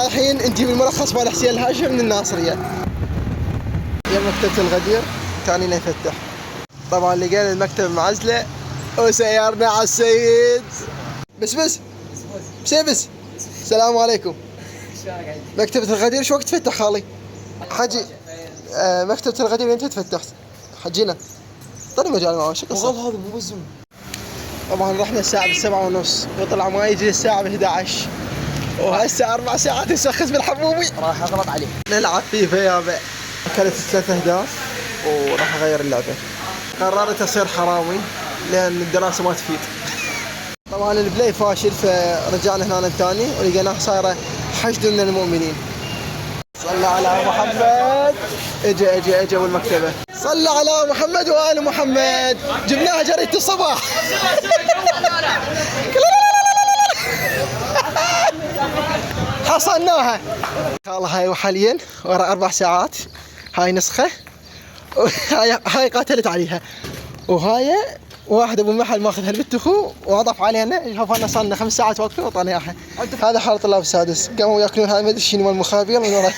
رايحين نجيب الملخص مال حسين الهاشم من الناصرية. يا مكتبة الغدير تاني يفتح. طبعا لقينا المكتبة معزلة وسيارنا على السيد. بس السلام عليكم. مكتبة الغدير شو وقت تفتح خالي؟ حجي مكتبة الغدير امتى تفتح؟ حجينا طلع مجال معه شو قصة؟ والله هذا مو بزم. طبعا رحنا الساعة 7:30 وطلع ما يجي الساعة 11 وهسه 4 ساعات يسخز بالحبوبي. راح اغلط عليه. نلعب فيفا يابا. اكلت 3 أهداف وراح اغير اللعبة. قررت اصير حرامي لان الدراسة ما تفيد. طبعا البلاي فاشل فرجعنا هنا ثاني ولقيناه صايرة حشد من المؤمنين. صلى على محمد. اجا والمكتبة. صلى على محمد وآل محمد. جبناها جريدة الصباح. حصلناها. والله هاي حاليا ورا 4 ساعات. هاي نسخة. هاي قاتلت عليها. وهاي واحد ابو المحل ماخذها لبنت اخوه واضاف علينا. شوف انا صار لنا 5 ساعات واقفين وطاني اياها. هذا حال طلاب السادس قاموا ياكلون هاي ما ادري شنو مال مخابير من ورا.